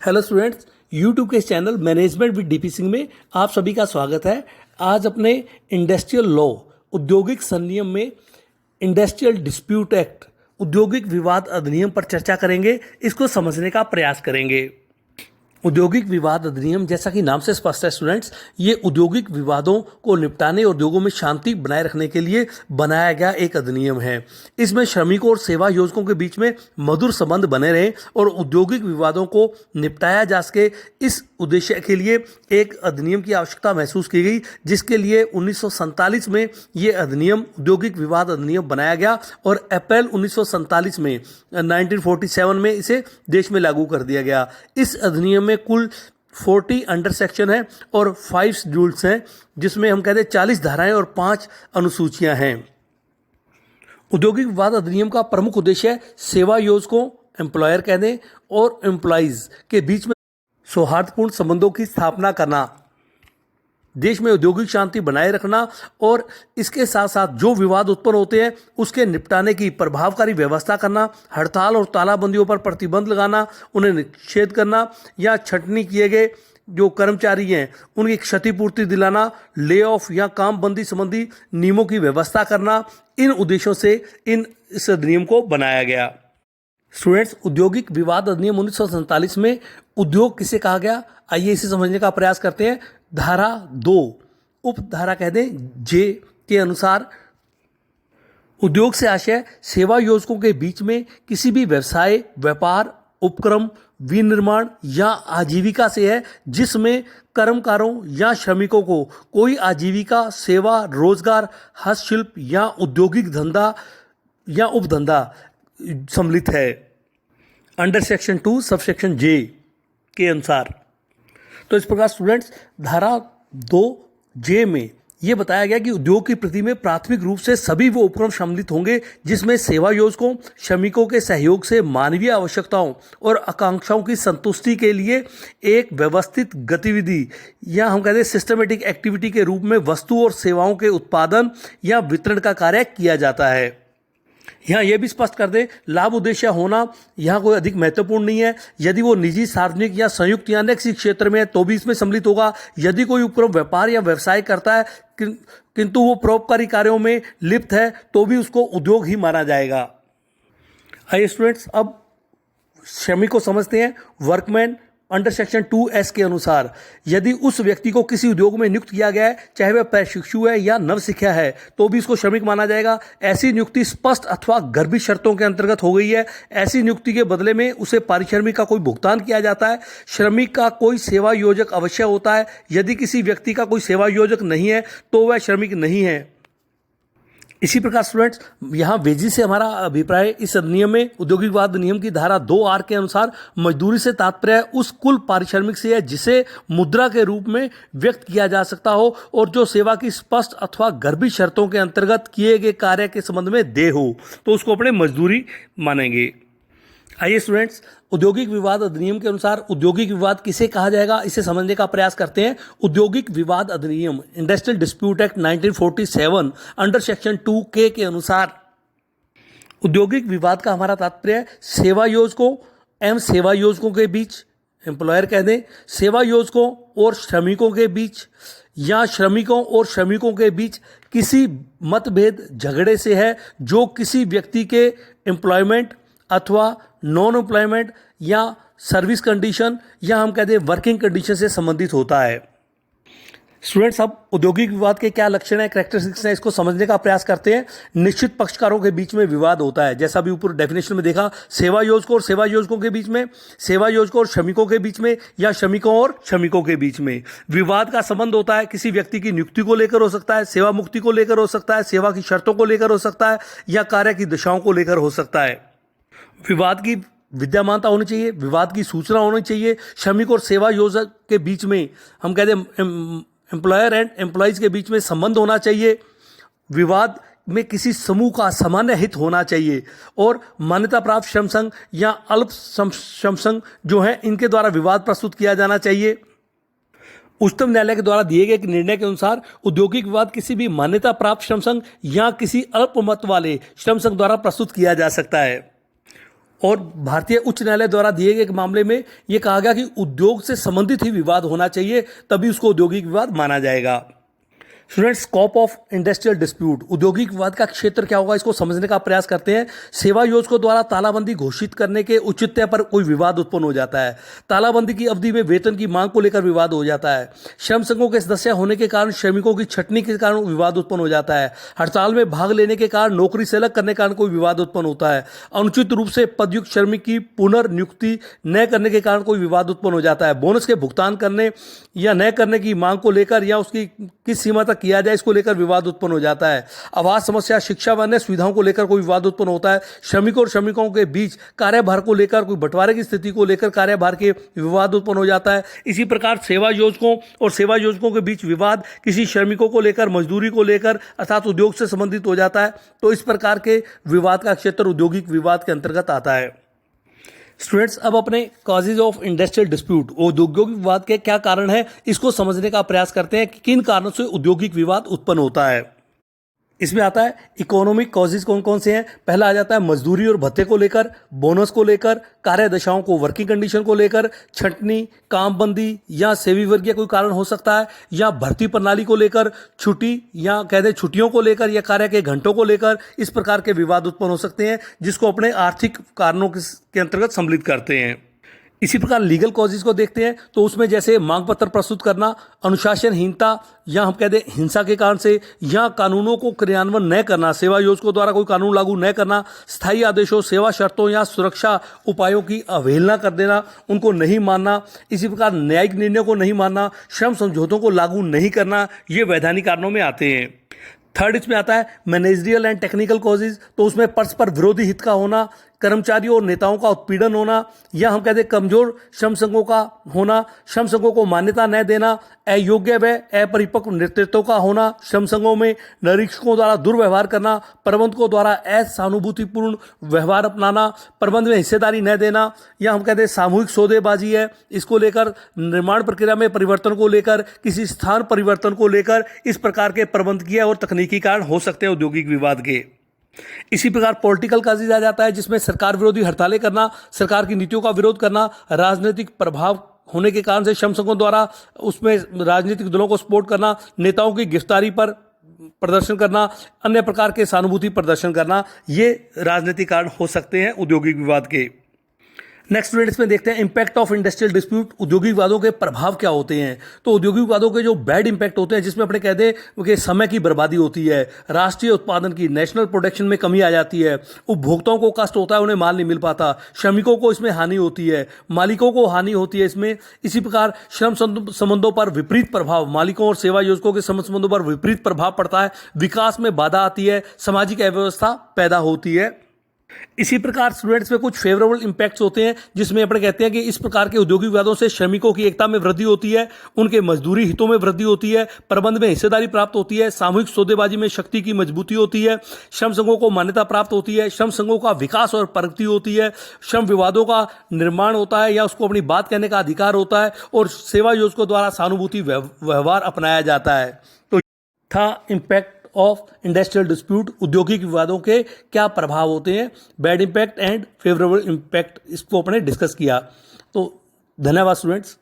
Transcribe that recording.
Hello students, YouTube के इस channel management with DP Singh में आप सभी का स्वागत है। आज अपने इंडस्ट्रियल लॉ औद्योगिक संनियम में इंडस्ट्रियल डिस्प्यूट एक्ट औद्योगिक विवाद अधिनियम पर चर्चा करेंगे। इसको समझने का प्रयास करेंगे। औद्योगिक विवाद अधिनियम, जैसा कि नाम से स्पष्ट है स्टूडेंट्स, ये औद्योगिक विवादों को निपटाने और उद्योगों में शांति बनाए रखने के लिए बनाया गया एक अधिनियम है। इसमें श्रमिकों और सेवा योजकों के बीच में मधुर संबंध बने रहे और औद्योगिक विवादों को निपटाया जा सके, इस उद्देश्य के लिए एक अधिनियम की आवश्यकता महसूस की गई, जिसके लिए 1947 में ये अधिनियम औद्योगिक विवाद अधिनियम बनाया गया और अप्रैल 1947 में 1947 में इसे देश में लागू कर दिया गया। इस अधिनियम में कुल 40 अंडर सेक्शन है और 5 शेड्यूल्स हैं, जिसमें हम कहते हैं 40 धाराएं और 5 अनुसूचियां हैं। औद्योगिक विवाद अधिनियम का प्रमुख उद्देश्य है सेवा योजकों, एम्प्लॉयर कह दें, और एम्प्लॉइज के बीच में सौहार्दपूर्ण संबंधों की स्थापना करना, देश में औद्योगिक शांति बनाए रखना और इसके साथ साथ जो विवाद उत्पन्न होते हैं उसके निपटाने की प्रभावकारी व्यवस्था करना, हड़ताल और तालाबंदियों पर प्रतिबंध लगाना, उन्हें निषेध करना या छंटनी किए गए जो कर्मचारी हैं उनकी क्षतिपूर्ति दिलाना, ले ऑफ या काम बंदी संबंधी नियमों की व्यवस्था करना, इन उद्देश्यों से इस अधिनियम को बनाया गया। स्टूडेंट्स, औद्योगिक विवाद अधिनियम 1947 में उद्योग किसे कहा गया, आइए इसे समझने का प्रयास करते हैं। धारा 2 उप धारा कह दें जे के अनुसार उद्योग से आशय सेवा योजकों के बीच में किसी भी व्यवसाय, व्यापार, उपक्रम, विनिर्माण या आजीविका से है जिसमें कर्मकारों या श्रमिकों को कोई आजीविका, सेवा, रोजगार, हस्तशिल्प या औद्योगिक धंधा या उपधंधा सम्मिलित है, अंडर सेक्शन 2 सब सेक्शन जे के अनुसार। तो इस प्रकार स्टूडेंट्स, धारा 2 जे में यह बताया गया कि उद्योग की प्रति में प्राथमिक रूप से सभी वो उपक्रम सम्मिलित होंगे जिसमें सेवा योजकों, श्रमिकों के सहयोग से मानवीय आवश्यकताओं और आकांक्षाओं की संतुष्टि के लिए एक व्यवस्थित गतिविधि या हम कहते हैं सिस्टमेटिक एक्टिविटी के रूप में वस्तु और सेवाओं के उत्पादन या वितरण का कार्य किया जाता है। यहाँ यह भी स्पष्ट कर दें, लाभ उद्देश्य होना यहाँ कोई अधिक महत्वपूर्ण नहीं है। यदि वो निजी, सार्वजनिक या संयुक्त या अन्य किसी क्षेत्र में है तो भी इसमें सम्मिलित होगा। यदि कोई उपक्रम व्यापार या व्यवसाय करता है किंतु वो परोपकारी कार्यों में लिप्त है तो भी उसको उद्योग ही माना जाएगा। आइए स्टूडेंट्स, अब श्रमिक को समझते हैं। वर्कमैन अंडर सेक्शन 2S के अनुसार यदि उस व्यक्ति को किसी उद्योग में नियुक्त किया गया है, चाहे वह प्रशिक्षु है या नवसिखा है, तो भी इसको श्रमिक माना जाएगा। ऐसी नियुक्ति स्पष्ट अथवा गर्भित शर्तों के अंतर्गत हो गई है। ऐसी नियुक्ति के बदले में उसे पारिश्रमिक का कोई भुगतान किया जाता है। श्रमिक का कोई सेवा योजक अवश्य होता है। यदि किसी व्यक्ति का कोई सेवा योजक नहीं है तो वह श्रमिक नहीं है। इसी प्रकार स्टूडेंट्स, यहाँ वेजी से हमारा अभिप्राय इस अधिनियम में औद्योगिक विवाद अधिनियम की धारा 2R के अनुसार मजदूरी से तात्पर्य उस कुल पारिश्रमिक से है जिसे मुद्रा के रूप में व्यक्त किया जा सकता हो और जो सेवा की स्पष्ट अथवा गर्भित शर्तों के अंतर्गत किए गए कार्य के संबंध में देय हो, तो उसको अपने मजदूरी मानेंगे। आइए स्टूडेंट्स, औद्योगिक विवाद अधिनियम के अनुसार औद्योगिक विवाद किसे कहा जाएगा, इसे समझने का प्रयास करते हैं। औद्योगिक विवाद अधिनियम industrial dispute act 1947 under section 2K के अनुसार औद्योगिक विवाद का हमारा तात्पर्य सेवा योजकों एवं सेवा योजकों के बीच, एम्प्लॉयर कह दें, सेवा योजकों और श्रमिकों के बीच या श्रमिकों और श्रमिकों के बीच किसी मतभेद, झगड़े से है जो किसी व्यक्ति के एम्प्लॉयमेंट अथवा नॉन एम्प्लॉयमेंट या सर्विस कंडीशन या हम कहते हैं वर्किंग कंडीशन से संबंधित होता है। स्टूडेंट्स, अब औद्योगिक विवाद के क्या लक्षण है, कैरेक्टरिस्टिक्स हैं, इसको समझने का प्रयास करते हैं। निश्चित पक्षकारों के बीच में विवाद होता है, जैसा भी ऊपर डेफिनेशन में देखा, सेवा योजकों और सेवा योजकों के बीच में, सेवा योजकों और श्रमिकों के बीच में या श्रमिकों और श्रमिकों के बीच में। विवाद का संबंध होता है किसी व्यक्ति की नियुक्ति को लेकर हो सकता है, सेवा मुक्ति को लेकर हो सकता है, सेवा की शर्तों को लेकर हो सकता है या कार्य की दिशाओं को लेकर हो सकता है। विवाद की विद्यमानता होनी चाहिए, विवाद की सूचना होनी चाहिए। श्रमिक और सेवा योजक के बीच में हम कहते हैं एम्प्लॉयर एंड एम्प्लॉइज के बीच में संबंध होना चाहिए। विवाद में किसी समूह का सामान्य हित होना चाहिए और मान्यता प्राप्त श्रम संघ या अल्प श्रम संघ जो हैं इनके द्वारा विवाद प्रस्तुत किया जाना चाहिए। उच्चतम न्यायालय के द्वारा दिए गए निर्णय के अनुसार औद्योगिक विवाद किसी भी मान्यता प्राप्त श्रम संघ या किसी अल्पमत वाले श्रम संघ द्वारा प्रस्तुत किया जा सकता है। और भारतीय उच्च न्यायालय द्वारा दिए गए एक मामले में यह कहा गया कि उद्योग से संबंधित ही विवाद होना चाहिए, तभी उसको औद्योगिक विवाद माना जाएगा। Students, scope of industrial dispute, औद्योगिक विवाद का क्षेत्र क्या होगा, इसको समझने का प्रयास करते हैं। सेवा योजकों द्वारा तालाबंदी घोषित करने के औचित्य पर कोई विवाद उत्पन्न हो जाता है। तालाबंदी की अवधि में वेतन की मांग को लेकर विवाद हो जाता है। श्रम संघों के सदस्य होने के कारण श्रमिकों की छटनी के कारण विवाद उत्पन्न हो जाता है। हड़ताल में भाग लेने के कारण नौकरी से अलग करने के कारण कोई विवाद उत्पन्न होता है। अनुचित रूप से पदयुक्त श्रमिक की पुनर्नियुक्ति न करने के कारण कोई विवाद उत्पन्न हो जाता है। बोनस के भुगतान करने या न करने की मांग को लेकर या उसकी किस सीमा तक किया जाए, इसको लेकर विवाद उत्पन्न हो जाता है। आवास समस्या, शिक्षा व अन्य सुविधाओं को लेकर कोई विवाद उत्पन्न होता है। श्रमिकों और श्रमिकों के बीच कार्यभार को लेकर कोई बंटवारे की स्थिति को लेकर कार्यभार के विवाद उत्पन्न हो जाता है। इसी प्रकार सेवा योजकों और सेवा योजकों के बीच विवाद किसी श्रमिकों को लेकर, मजदूरी को लेकर अर्थात उद्योग से संबंधित हो जाता है। तो इस प्रकार के विवाद का क्षेत्र औद्योगिक विवाद के अंतर्गत आता है। स्टूडेंट्स, अब अपने कॉजेज ऑफ इंडस्ट्रियल डिस्प्यूट, औद्योगिक विवाद के क्या कारण है, इसको समझने का प्रयास करते हैं कि किन कारणों से औद्योगिक विवाद उत्पन्न होता है। इसमें आता है इकोनॉमिक कॉजेज कौन कौन से हैं। पहला आ जाता है मजदूरी और भत्ते को लेकर, बोनस को लेकर, कार्य दशाओं को, वर्किंग कंडीशन को लेकर, छंटनी, कामबंदी या सेवी वर्गीय कोई कारण हो सकता है, या भर्ती प्रणाली को लेकर, छुट्टी या कहते हैं छुट्टियों को लेकर, या कार्य के घंटों को लेकर। इस प्रकार के विवाद उत्पन्न हो सकते हैं जिसको अपने आर्थिक कारणों के अंतर्गत सम्मिलित करते हैं। इसी प्रकार लीगल कॉजेज को देखते हैं तो उसमें जैसे मांग पत्र प्रस्तुत करना, अनुशासनहीनता या हम कहते हैं हिंसा के कारण से, या कानूनों को क्रियान्वयन न करना, सेवा योजकों द्वारा कोई कानून लागू न करना, स्थायी आदेशों, सेवा शर्तों या सुरक्षा उपायों की अवहेलना कर देना, उनको नहीं मानना। इसी प्रकार न्यायिक निर्णयों को नहीं मानना, श्रम समझौतों को लागू नहीं करना, ये वैधानिक कारणों में आते हैं। थर्ड इसमें आता है मैनेजरियल एंड टेक्निकल कॉजेज, तो उसमें परस्पर विरोधी हित का होना, कर्मचारियों और नेताओं का उत्पीड़न होना, या हम कहते हैं कमजोर श्रम संघों का होना, श्रम संघों को मान्यता न देना, अयोग्य व अपरिपक्व नेतृत्व का होना, श्रम संघों में निरीक्षकों द्वारा दुर्व्यवहार करना, प्रबंधकों द्वारा असहानुभूतिपूर्ण व्यवहार अपनाना, प्रबंध में हिस्सेदारी न देना, या हम कहते हैं सामूहिक सौदेबाजी है, इसको लेकर, निर्माण प्रक्रिया में परिवर्तन को लेकर, किसी स्थान परिवर्तन को लेकर, इस प्रकार के प्रबंधकीय और तकनीकी कारण हो सकते हैं औद्योगिक विवाद के। इसी प्रकार पॉलिटिकल कॉजेज आ जाता है जिसमें सरकार विरोधी हड़तालें करना, सरकार की नीतियों का विरोध करना, राजनीतिक प्रभाव होने के कारण से श्रम संघों द्वारा उसमें राजनीतिक दलों को सपोर्ट करना, नेताओं की गिरफ्तारी पर प्रदर्शन करना, अन्य प्रकार के सहानुभूति प्रदर्शन करना, ये राजनीतिक कारण हो सकते हैं औद्योगिक विवाद के। नेक्स्ट स्टूडेंट्स में देखते हैं इंपैक्ट ऑफ इंडस्ट्रियल डिस्प्यूट, औद्योगिक विवादों के प्रभाव क्या होते हैं। तो औद्योगिक विवादों के जो बैड इंपैक्ट होते हैं, जिसमें अपने कहते हैं कि समय की बर्बादी होती है, राष्ट्रीय उत्पादन की, नेशनल प्रोडक्शन में कमी आ जाती है, उपभोक्ताओं को कष्ट होता है, उन्हें माल नहीं मिल पाता, श्रमिकों को इसमें हानि होती है, मालिकों को हानि होती है इसमें। इसी प्रकार श्रम संबंधों पर विपरीत प्रभाव, मालिकों और सेवा योजकों के श्रम संबंधों पर विपरीत प्रभाव पड़ता है, विकास में बाधा आती है, सामाजिक अव्यवस्था पैदा होती है। इसी प्रकार स्टूडेंट्स में कुछ फेवरेबल इंपैक्ट्स होते हैं जिसमें अपने कहते हैं कि इस प्रकार के औद्योगिक विवादों से श्रमिकों की एकता में वृद्धि होती है, उनके मजदूरी हितों में वृद्धि होती है, प्रबंध में हिस्सेदारी प्राप्त होती है, सामूहिक सौदेबाजी में शक्ति की मजबूती होती है, श्रम संघों को मान्यता प्राप्त होती है, श्रम संघों का विकास और प्रगति होती है, श्रम विवादों का निर्माण होता है या उसको अपनी बात कहने का अधिकार होता है, और सेवा योजकों द्वारा सहानुभूति व्यवहार अपनाया जाता है। तो था इम्पैक्ट ऑफ इंडस्ट्रियल डिस्प्यूट, औद्योगिक विवादों के क्या प्रभाव होते हैं, bad impact and favourable impact, इसको अपने डिस्कस किया। तो धन्यवाद स्टूडेंट्स।